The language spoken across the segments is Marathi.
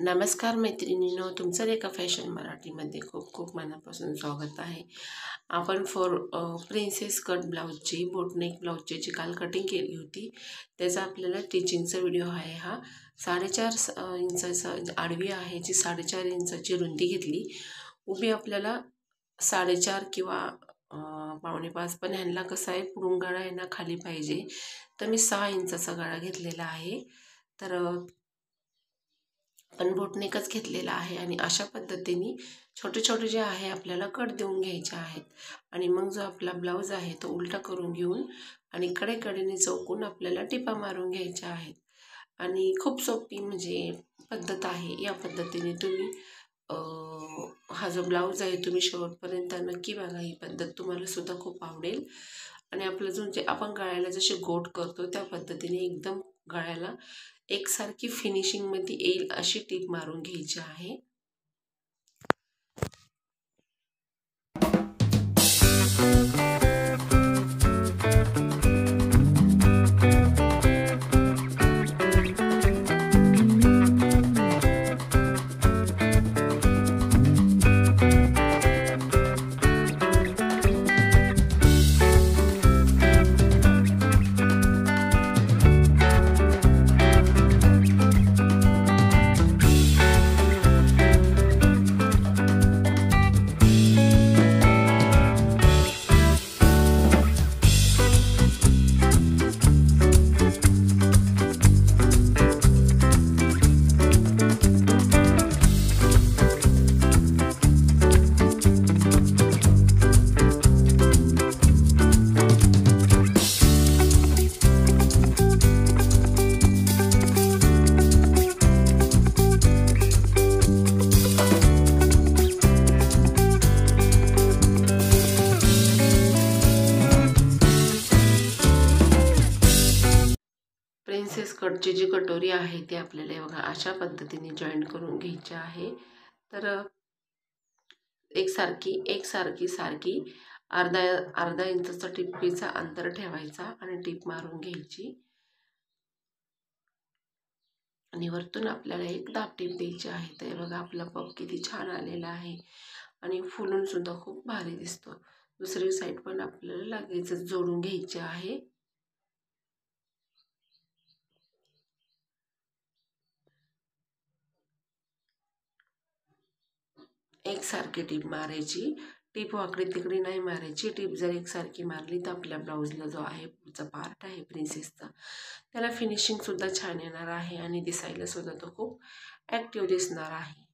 नमस्कार मैत्रिणींनो, तुमचं रेखा फॅशन मराठीमध्ये खूप खूप मनापासून स्वागत आहे. आपण प्रिन्सेस कट ब्लाऊजची बोटनेक ब्लाऊजची जी काल कटिंग केली होती त्याचा आपल्याला टिचिंगचा व्हिडिओ आहे. हा 4.5 इंचाचा आडवी आहे, जी 4.5 इंचाची रुंदी घेतली. उभी आपल्याला 4.5 किंवा 4.25, पण ह्यांना कसं आहे पुढून गळा आहे ना खाली पाहिजे, तर मी 6 इंचाचा गळा घेतलेला आहे. तर पण बोटनेकच घेतलेला आहे आणि अशा पद्धतीने छोटे छोटे जे आहे आपल्याला कट देऊन घ्यायचे आहेत. आणि मग जो आपला ब्लाऊज आहे तो उलटा करून घेऊन आणि कडेकडेने चौकून आपल्याला टिपा मारून घ्यायच्या आहेत. आणि खूप सोपी म्हणजे पद्धत आहे. या पद्धतीने तुम्ही हा जो ब्लाऊज आहे तुम्ही शेवटपर्यंत नक्की बघा. ही पद्धत तुम्हाला सुद्धा खूप आवडेल. आणि आपलं जो जे आपण गळ्याला जसे गोट करतो त्या पद्धतीने एकदम गळ्याला एकसारखी फिनिशिंगमध्ये येईल अशी टीप मारून घ्यायची आहे. प्रिन्सेस कटची जी कटोरी आहे ती आपल्याला बघा अशा पद्धतीने जॉईन करून घ्यायची आहे. तर एकसारखी अर्धा अर्धा इंचाचा टिपीचा अंतर ठेवायचा आणि टीप मारून घ्यायची. आणि वरतून आपल्याला एक दाब टीप द्यायची आहे. तर बघा आपला पप किती छान आलेला आहे आणि फुलून सुद्धा खूप भारी दिसतो. दुसरी साईड पण आपल्याला लगेच जोडून घ्यायची आहे. एकसारखी टीप मारायची. टीप वाकडी तिकडी नाही मारायची. टीप जर एकसारखी मारली तर आपल्या ब्लाऊजला जो आहे पुढचा पार्ट आहे प्रिन्सेसचा त्याला फिनिशिंग सुद्धा छान येणार आहे आणि दिसायला सुद्धा तो खूप ॲक्टिव्ह दिसणार आहे.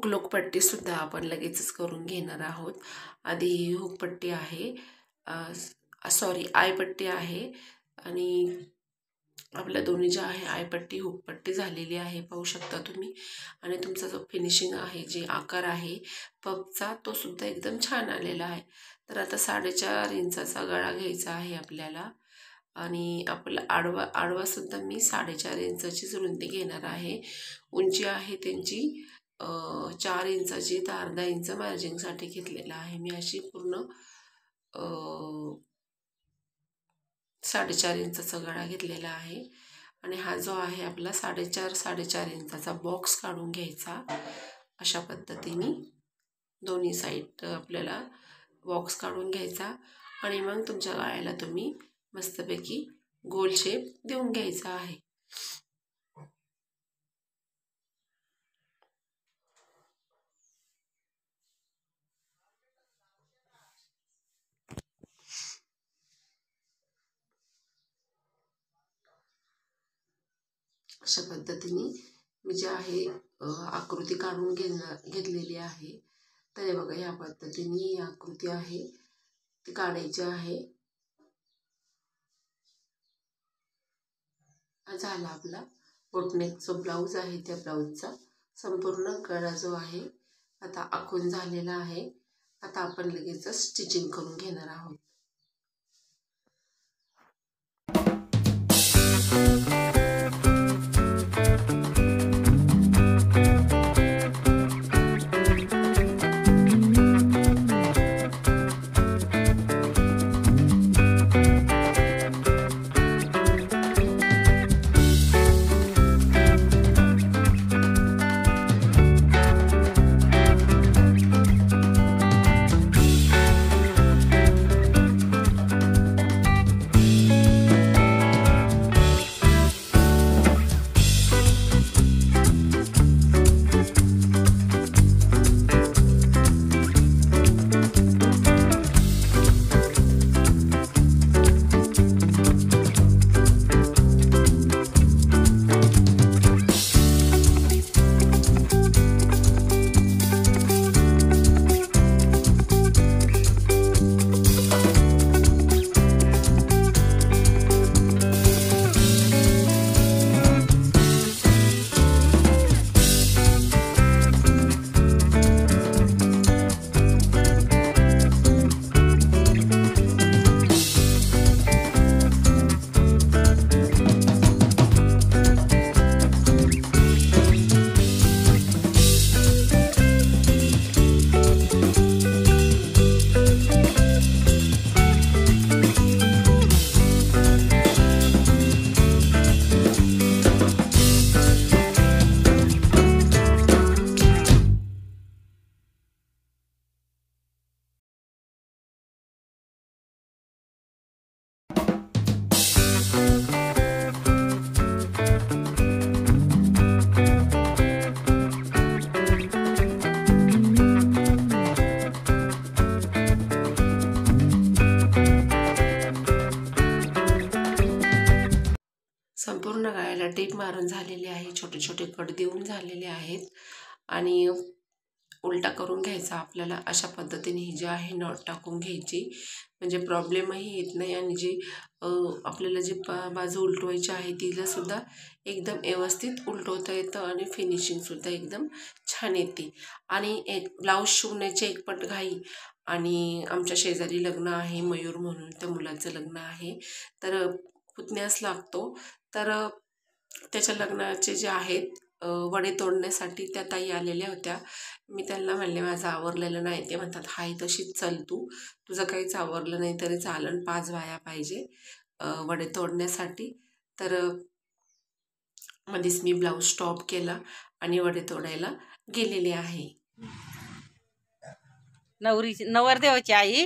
हुकपट्टी सुद्धा आपण लगेचच करून घेणार आहोत. आधी हुकपट्टी आहे, आयपट्टी आहे आणि आपल्या दोन्ही ज्या आहे आयपट्टी हुकपट्टी झालेली आहे पाहू शकता तुम्ही. आणि तुमचा जो फिनिशिंग आहे जे आकार आहे पपचा तो सुद्धा एकदम छान आलेला आहे. तर आता 4.5 इंचाचा गळा घ्यायचा आहे आपल्याला आणि आपला आडवा सुद्धा मी 4.5 इंचाचीच रुंदी घेणार आहे. उंची आहे त्यांची 4 इंचाची, तर अर्धा इंच मार्जिंगसाठी घेतलेला आहे मी. अशी पूर्ण 4.5 इंचाचा गळा घेतलेला आहे. आणि हा जो आहे आपला 4.5 इंचाचा बॉक्स काढून घ्यायचा अशा पद्धतीने. दोन्ही साईड आपल्याला बॉक्स काढून घ्यायचा आणि मग तुमच्या गळ्याला तुम्ही मस्तपैकी गोल शेप देऊन घ्यायचा आहे. अशा पद्धतीने मी जे आहे आकृती काढून घेतलेली आहे. तर हे बघा, या पद्धतीने ही आकृती आहे ती काढायची आहे. झाला आपला बोटनेक जो ब्लाऊज आहे त्या ब्लाऊजचा संपूर्ण गळा जो आहे आता आखून झालेला आहे. आता आपण लगेच स्टिचिंग करून घेणार आहोत. संपूर्ण गळ्याला टीप मारून झालेले आहे. छोटे छोटे कट देऊन झालेले आहेत आणि उलटा करून घ्यायचा आपल्याला. अशा पद्धतीने ही जी आहे नॉट टाकून घ्यायची, म्हणजे प्रॉब्लेमही येत नाही आणि जी आपल्याला जी बाजू उलटवायची आहे तिला सुद्धा एकदम व्यवस्थित उलटवता येतं आणि फिनिशिंगसुद्धा एकदम छान येते. आणि एक ब्लाऊज शिवण्याची एकपट घाई आणि आमच्या शेजारी लग्न आहे, मयूर म्हणून त्या मुलाचं लग्न आहे, तर पुतण्यास लागतो. तर त्याच्या लग्नाचे जे आहेत वडे तोडण्यासाठी त्या ताई आलेल्या होत्या. मी त्यांना म्हणले माझं आवरलेलं नाही. ते म्हणतात हाय तशीच चल, तुझं काहीच आवरलं नाही तरी चालन, 5 बाया पाहिजे वडे तोडण्यासाठी. तर मध्येच मी ब्लाऊज स्टॉप केला आणि वडे तोडायला गेलेले आहे. नवरदेवाची आई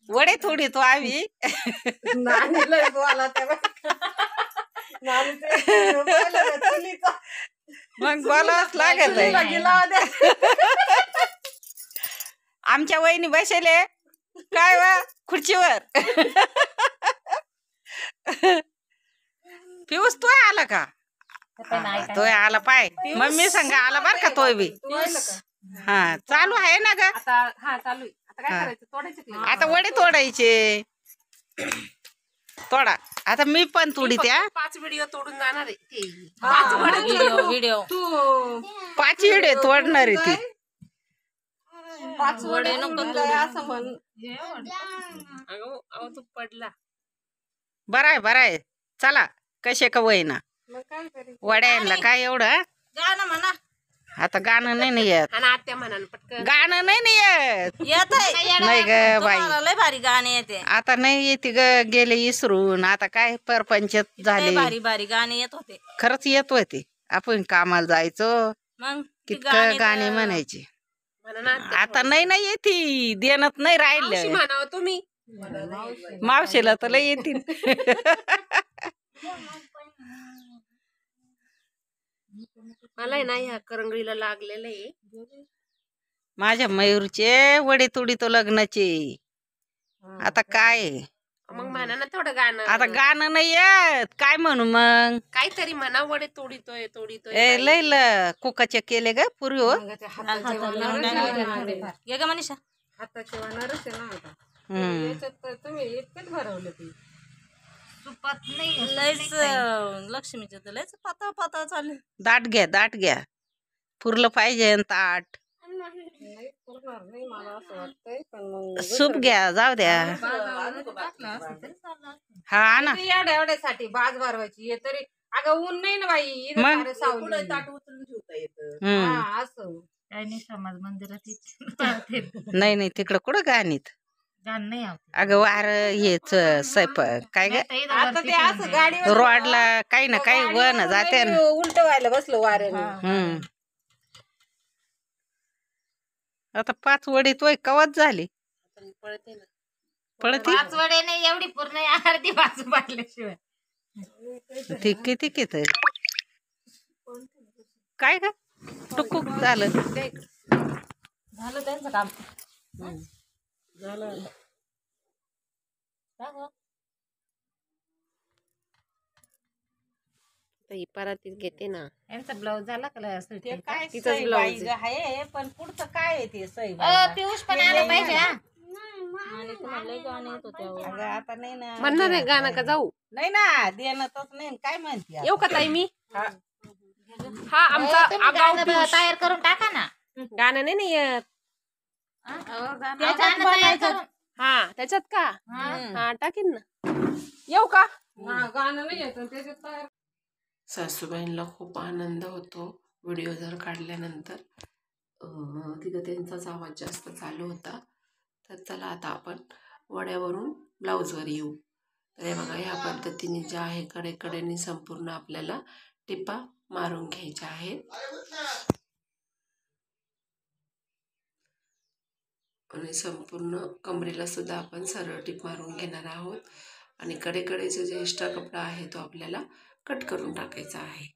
वडे थोडी तो आम्ही मग बोलावंच लागत आहे. आमच्या वहिनी बसले काय वा खुर्चीवर. पिऊस तो आला का? तो आला पाय मम्मी संग आला बर का तोय बी. हा चालू आहे ना ग. आता वडे तोडायचे. तोडा आता मी पण तोडी त्या 5 व्हिडिओ तोडून जाणार आहे. 5 व्हिडिओ तोडणार आहे ती. 5 वडे नको असं म्हण. तू पडला. बराय चला कसे का वयना वड्यांना काय एवढं गाणं म्हणा. आता गाणं नाही येत. आत्या म्हणाल पटकन. गाणं नाही येत नाही ग बाई. लय भारी गाणे येते. आता नाही येते ग. गेले इसरून. आता काय परपंच झाले. भारी भारी गाणे येत होते. खरंच येत होते. आपण कामाला जायचो मग कितकं गाणे म्हणायचे. म्हणा ना आत्या आता नाही ना येती, देणत नाही मावशी राहिलं. म्हणावं तुम्ही. मावशीला तर लय येतील. मला आहे ना ह्या करंगळीला लागलेलं आहे. माझ्या मयूरचे वडे तोडी तो लग्नाचे. आता काय मग म्हणा ना थोडं गाणं. आता गाणं नाही येत, काय म्हणू मग. काहीतरी म्हणा, वडे तोडीतोय तोडीतोय. लय कुकाचे केले ग पूर्वी हो. ये ग मनीषा. लयच लक्ष्मीचे तर लयच पातळ पातळ चालले. दाट घ्या पुरलं पाहिजे न ताट. सूप घ्या, जाऊ द्या. हा ना एवढ्यासाठी बाज भरवायची तरी अगं ऊन नाही ना बाई. मग? असं काही नाही समाज मंदिरात नाही तिकडं कुठं गाणीत. गाण नाही अगं वार हेच स्वयंपाक काय ग. आता ते असं गाडी रोडला काही ना काही वन जाते ना. उलट व्हायला बसलो वाऱ्याने. आता 5 वडी तोय कवच झाली. पळते ना. पळती 5 वडे नाही एवढी पूर्ण अर्धी बाजू बाटल्याशिवाय. ती किती काय ग टुकूक झालं. झालं त्यांचं काम. झालं. ही परातीत घेते ना. यांचा ब्लाऊज झाला का? तिचाच ब्लाऊज आहे पण पुढचं काय आहे ते सई. पियुष पण आला पाहिजे. आणि तुम्हाला गाणे येत होते. आता नाही ना म्हणणार आहे गाणं का जाऊ? नाही ना देणतच नाही. काय म्हणते येऊ का ताई मी? हा आमचा आगाऊ पियुष. तयार करून टाका ना. गाणं नाही येत. त्याच्यात बनायचं. हा त्याच्यात का? हा टाकीन ना. येऊ का? गाणं नाही येत त्याच्यात. सासूबाईंना खूप आनंद होतो व्हिडिओ जर काढल्यानंतर. तिथं त्यांचाच आवाज जास्त चालू होता. तर चला आता आपण वड्यावरून ब्लाऊजवर येऊ. तर हे बघा ह्या पद्धतीने ज्या आहे कडेकडेने संपूर्ण आपल्याला टिपा मारून घ्यायच्या आहेत. आणि संपूर्ण कमरेला सुद्धा आपण सरळ टिप मारून घेणार आहोत. आणि कडेकडेचा जे एक्स्ट्रा कपडा आहे तो आपल्याला कट करून टाकायचा आहे.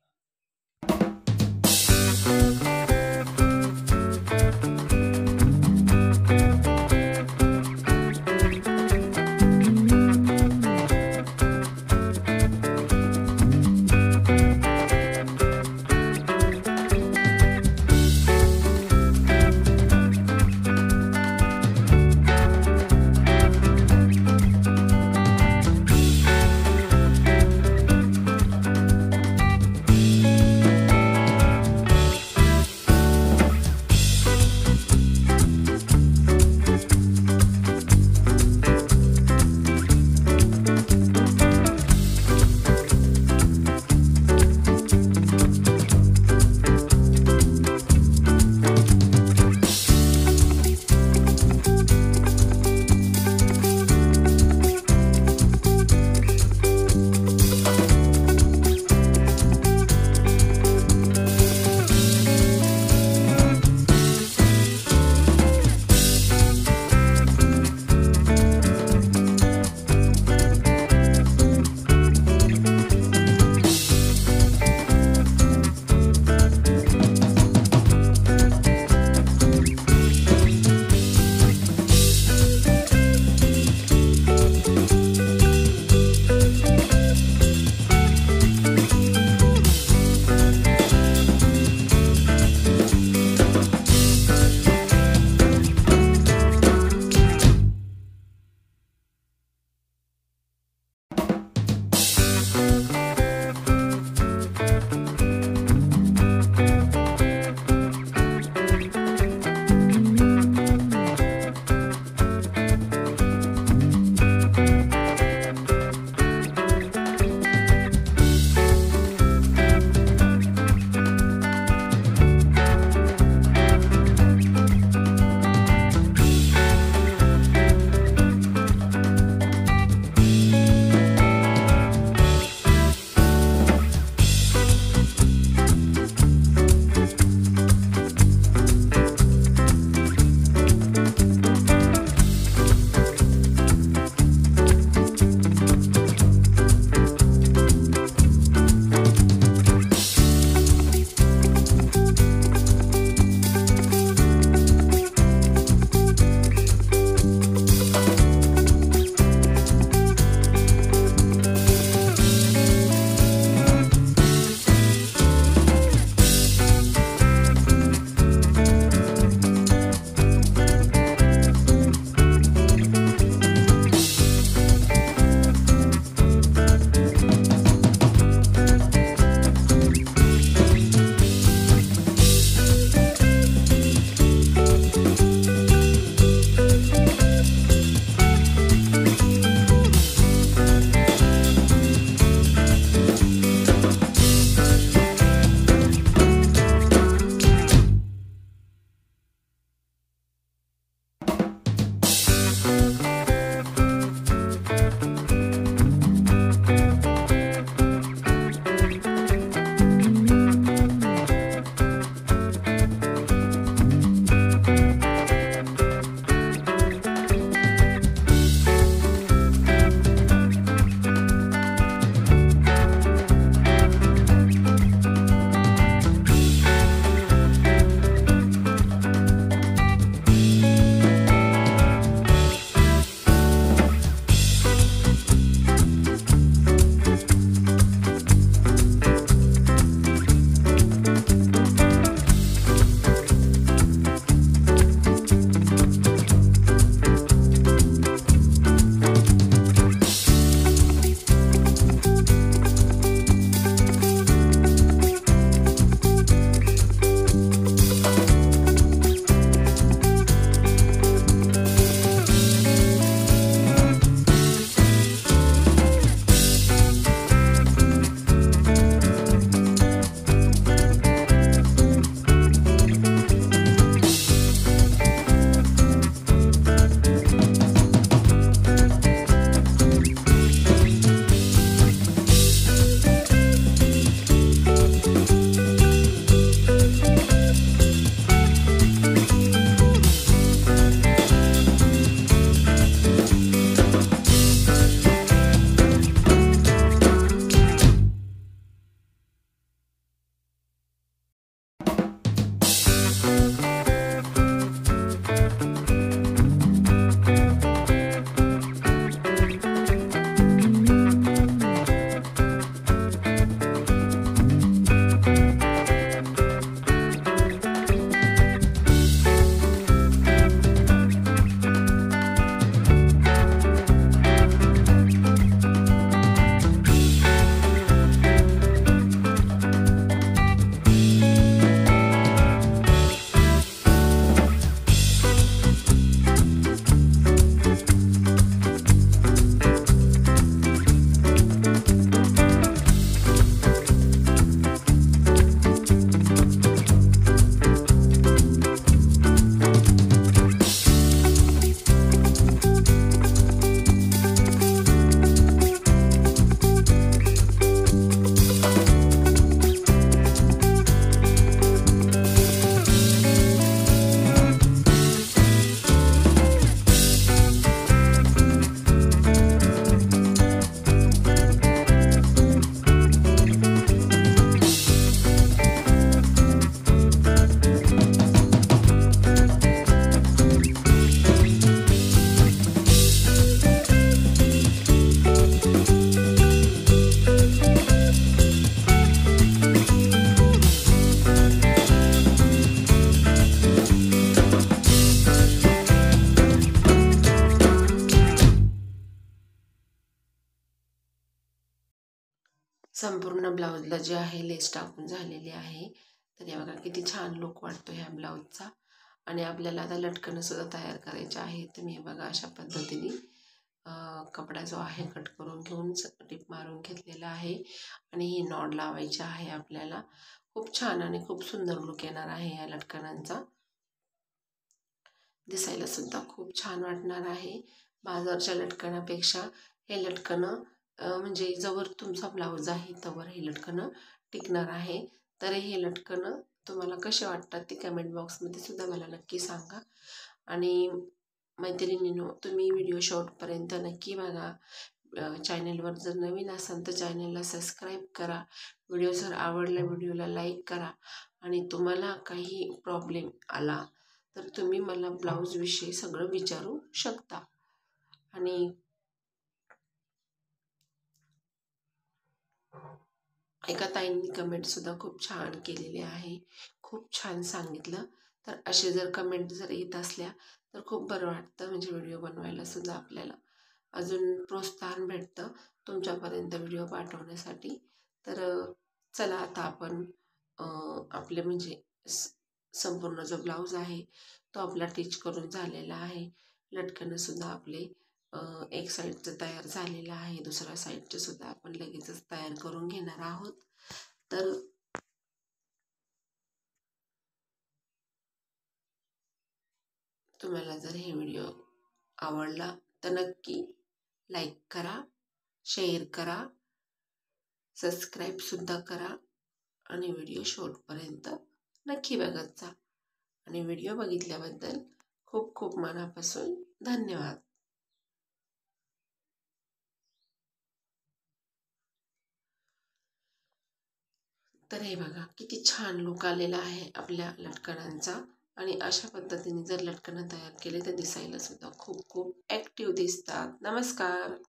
संपूर्ण ब्लाऊजला जे आहे लेस टाकून झालेली आहे. तर हे बघा किती छान लुक वाटतो ह्या ब्लाऊजचा. आणि आपल्याला आता लटकन सुद्धा तयार करायचे आहे. तर मी बघा अशा पद्धतीने कपडा जो आहे कट करून घेऊन टिप मारून घेतलेला आहे. आणि ही नॉड लावायची आहे आपल्याला. खूप छान आणि खूप सुंदर लुक येणार आहे या लटकनांचा. दिसायला सुद्धा खूप छान वाटणार आहे. बाजारच्या लटकनापेक्षा हे लटकनं म्हणजे जवळ तुमचा ब्लाऊज आहे तवर हे लटकनं टिकणार आहे. तर हे लटकनं तुम्हाला कसे वाटतात ते कमेंट बॉक्समध्ये सुद्धा मला नक्की सांगा. आणि मैत्रिणींनो, तुम्ही व्हिडिओ शेवटपर्यंत नक्की बघा. चॅनलवर जर नवीन असाल तर चॅनलला सबस्क्राईब करा. व्हिडिओ जर आवडला व्हिडिओला लाईक करा. आणि तुम्हाला काही प्रॉब्लेम आला तर तुम्ही मला ब्लाऊजविषयी सगळं विचारू शकता. आणि एका ताईंनी कमेंटसुद्धा खूप छान केलेली आहे. खूप छान सांगितलं. तर असे जर कमेंट जर येत असल्या तर खूप बरं वाटतं. म्हणजे व्हिडिओ बनवायला सुद्धा आपल्याला अजून प्रोत्साहन भेटतं तुमच्यापर्यंत व्हिडिओ पाठवण्यासाठी. तर चला आता आपण आपले म्हणजे संपूर्ण जो ब्लाऊज आहे तो आपला टिच करून झालेला आहे. लटकनंसुद्धा आपले एक साईडचं तयार झालेलं आहे. दुसऱ्या साईडचं सुद्धा आपण लगेचच तयार करून घेणार आहोत. तर तुम्हाला जर हे व्हिडिओ आवडला तर नक्की लाईक करा, शेअर करा, सबस्क्राईबसुद्धा करा. आणि व्हिडिओ शेवटपर्यंत नक्की बघत जा. आणि व्हिडिओ बघितल्याबद्दल खूप खूप मनापासून धन्यवाद. तर हे बघा किती छान लुक आलेला आहे आपल्या लटकनांचा. आणि अशा पद्धतीने जर लटकनं तयार केले तर दिसायला सुद्धा खूप खूप ॲक्टिव्ह दिसतात. नमस्कार.